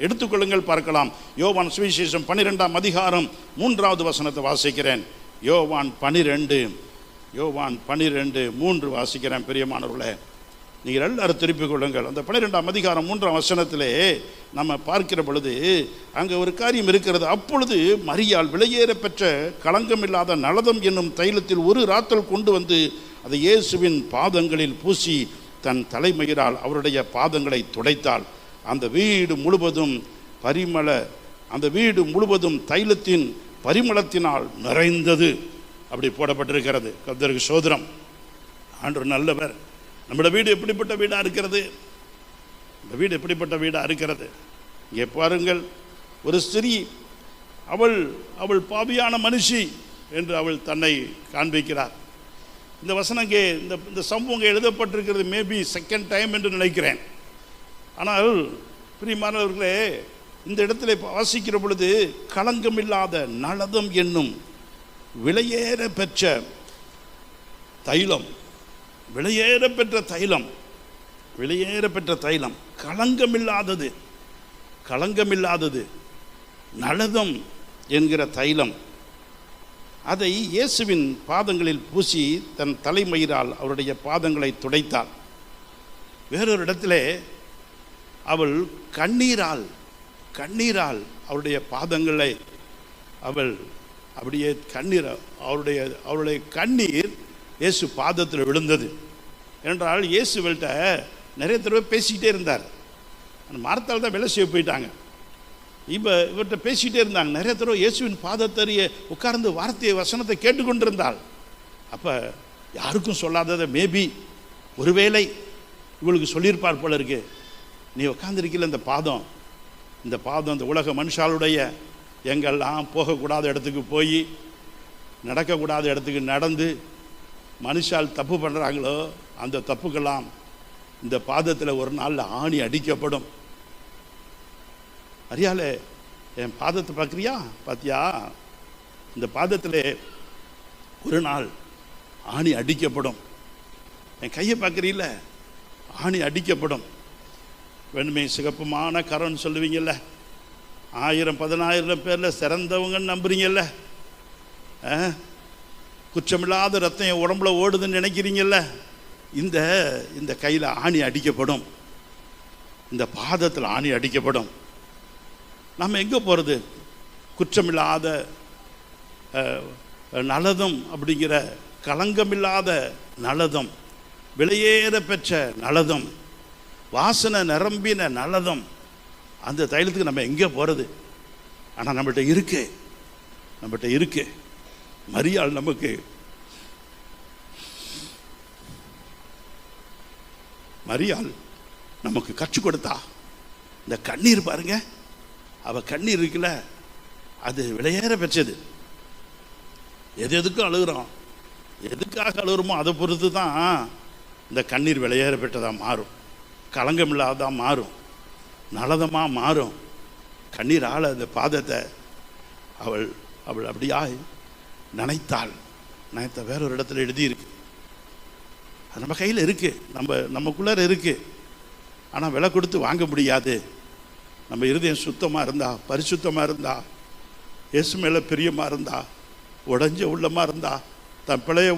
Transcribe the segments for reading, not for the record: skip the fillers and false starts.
எடுத்துக்கொள்ளுங்கள், பார்க்கலாம். யோவான் சுவிசேஷம் 12ஆம் அதிகாரம் 3வது வசனத்தை வாசிக்கிறேன். யோவான் 12:3 வாசிக்கிறேன். பிரியமானவர்களே, நீங்கள் எல்லாரும் திருப்பிக் கொள்ளுங்கள். அந்த 12ஆம் அதிகாரம் 3ஆம் வசனத்திலே நம்ம பார்க்கிற பொழுது அங்கே ஒரு காரியம் இருக்கிறது. அப்பொழுது மரியாள் விலையேற பெற்ற களங்கமில்லாத நலதம் என்னும் தைலத்தில் ஒரு ராத்தல் கொண்டு வந்து அதை இயேசுவின் பாதங்களில் பூசி தன் தலைமயிரால் அவருடைய பாதங்களை துடைத்தாள். அந்த வீடு முழுவதும் தைலத்தின் பரிமளத்தினால் நிறைந்தது. அப்படி போடப்பட்டிருக்கிறது. கர்த்தருக்கு ஸ்தோத்திரம். ஆண்டவர் நல்லவர். நம்முடைய வீடு எப்படிப்பட்ட வீடாக இருக்கிறது? இந்த வீடு எப்படிப்பட்ட வீடாக இருக்கிறது? இங்கே பாருங்கள், ஒரு ஸ்திரீ, அவள் பாவியான மனுஷி என்று அவள் தன்னை காண்பிக்கிறார். இந்த வசனம் இங்கே இந்த சம்பவம் எழுதப்பட்டிருக்கிறது மேபி செகண்ட் டைம் என்று நினைக்கிறேன். ஆனால் பிரியமானவர்களே, இந்த இடத்துல வாசிக்கிற பொழுது களங்கமில்லாத நலதம் என்னும் விலையேற பெற்ற தைலம், களங்கமில்லாதது நலதம் என்கிற தைலம், அதை இயேசுவின் பாதங்களில் பூசி தன் தலைமயிரால் அவருடைய பாதங்களை துடைத்தாள். வேறொரு இடத்திலே அவள் கண்ணீரால் அவருடைய பாதங்களை அவள் அப்படியே அவருடைய கண்ணீர் இயேசு பாதத்தில் விழுந்தது. என்றால் இயேசுவல்கிட்ட நிறைய தடவை பேசிக்கிட்டே இருந்தார். அந்த மரத்தால் தான் வேலை செய்ய போயிட்டாங்க. இவர்கிட்ட பேசிக்கிட்டே இருந்தாங்க. நிறைய தடவை இயேசுவின் பாதத்தறிய உட்கார்ந்து வார்த்தையை வசனத்தை கேட்டுக்கொண்டிருந்தாள். அப்போ யாருக்கும் சொல்லாததை மேபி ஒருவேளை இவளுக்கு சொல்லியிருப்பார் போல இருக்கு. நீ உட்காந்துருக்கல, இந்த பாதம் இந்த உலக மனுஷாளுடைய எங்கெல்லாம் போகக்கூடாத இடத்துக்கு போய் நடக்கக்கூடாத இடத்துக்கு நடந்து மனுஷால் தப்பு பண்ணுறாங்களோ அந்த தப்புக்கெல்லாம் இந்த பாதத்தில் ஒரு நாளில் ஆணி அடிக்கப்படும். அறியாலே, என் பாதத்தை பார்த்தியா? இந்த பாதத்தில் ஒரு நாள் ஆணி அடிக்கப்படும். என் கையை பார்க்குறீல்ல, ஆணி அடிக்கப்படும். வெண்மை சிகப்புமான கரம்னு சொல்லுவீங்கல்ல, 1000-10,000 பேரில் சிறந்தவங்கன்னு நம்புறீங்கல்ல, குற்றமில்லாத ரத்தம் என் உடம்புல ஓடுதுன்னு நினைக்கிறீங்கல்ல, இந்த கையில் ஆணி அடிக்கப்படும், இந்த பாதத்தில் ஆணி அடிக்கப்படும். நம்ம எங்கே போகிறது? குற்றமில்லாத நலதம் அப்படிங்கிற களங்கமில்லாத நலதம், விலையேற பெற்ற நலதம், வாசனை நிரம்பின நலதம், அந்த தைலத்துக்கு நம்ம எங்கே போகிறது? ஆனால் நம்மகிட்ட இருக்கு. மரியாள் நமக்கு கற்றுக் கொடுத்தா. இந்த கண்ணீர் பாருங்க, அவள் கண்ணீர் இருக்குல்ல, அது விலையேற பெற்றது. எதுக்கும் அழுகிறோம், எதுக்காக அழுகிறோமோ அதை பொறுத்து தான் இந்த கண்ணீர் விலையேற பெற்றதாக மாறும், களங்கம் இல்லாததாக மாறும், நலதமாக மாறும். கண்ணீரால் அந்த பாதத்தை அவள் அப்படியா நினைத்தாள். வேறொரு இடத்துல எழுதியிருக்கு. அது நம்ம கையில் இருக்குது, நமக்குள்ளார இருக்குது. ஆனால் விலை கொடுத்து வாங்க முடியாது. நம்ம இருதயம் சுத்தமாக இருந்தா, பரிசுத்தமாக இருந்தா, இயேசு மேலே பிரியமாக இருந்தா, உடஞ்ச உள்ளமாக இருந்தா, தன் பிழையை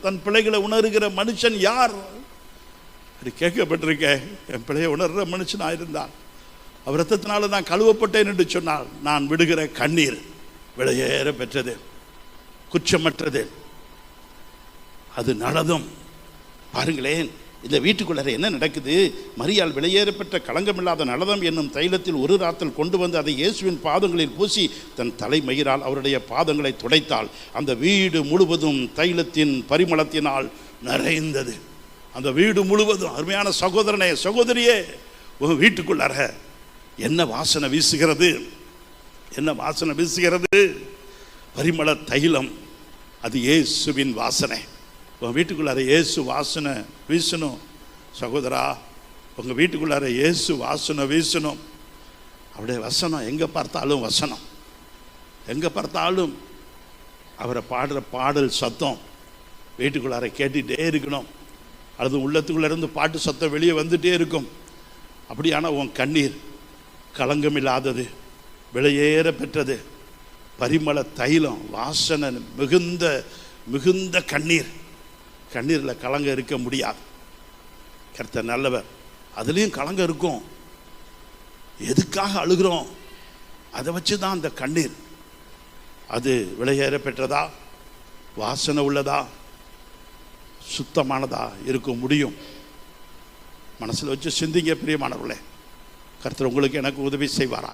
தன் பிழைகளை உணர்கிற மனுஷன் யார்? அப்படி கேட்கப்பட்டிருக்கேன். என் பிழையை உணர்கிற மனுஷனாக இருந்தான், அவர் ரத்தத்தினால நான் கழுவப்பட்டேன் என்று சொன்னால், நான் விடுகிற கண்ணீர் விலையேற பெற்றது, குற்றமற்றது, அது நலதும். பாருங்களேன், இந்த வீட்டுக்குள்ளே என்ன நடக்குது? மரியாள் விலையேறப்பெற்ற களங்கமில்லாத நலதம் என்னும் தைலத்தில் ஒரு ராத்தல் கொண்டு வந்து அதை இயேசுவின் பாதங்களில் பூசி தன் தலைமயிரால் அவருடைய பாதங்களை துடைத்தாள். அந்த வீடு முழுவதும் தைலத்தின் பரிமளத்தினால் நிறைந்தது. அந்த வீடு முழுவதும். அருமையான சகோதரனே, சகோதரியே, உன் வீட்டுக்குள்ளார என்ன வாசனை வீசுகிறது? பரிமள தைலம், அது இயேசுவின் வாசனை. உங்கள் வீட்டுக்குள்ளார இயேசு வாசனை வீசணும். சகோதரா, உங்கள் வீட்டுக்குள்ளார இயேசு வாசனை வீசணும். அப்படியே வசனம், எங்கே பார்த்தாலும் அவரை பாடுற பாடல் சத்தம் வீட்டுக்குள்ளார கேட்டுகிட்டே இருக்கணும். அல்லது உள்ளத்துக்குள்ளேருந்து பாட்டு சத்தம் வெளியே வந்துகிட்டே இருக்கும். அப்படியான உன் கண்ணீர் களங்கம் இல்லாதது, விலையேற பெற்றது, பரிமள தைலம், வாசனை மிகுந்த மிகுந்த கண்ணீர். கண்ணீரில் களங்கம் இருக்க முடியாது. கர்த்தர் நல்லவர். அதுலேயும் களங்கம் இருக்கும். எதுக்காக அழுகிறோம்? அதை வச்சு தான் அந்த கண்ணீர். அது விலையேற பெற்றதா, வாசனை உள்ளதா, சுத்தமானதா இருக்க முடியும். மனசில் வச்சு சிந்திங்க பிரியமானவர்களே. கர்த்தர் உங்களுக்கு எனக்கு உதவி செய்வாரா?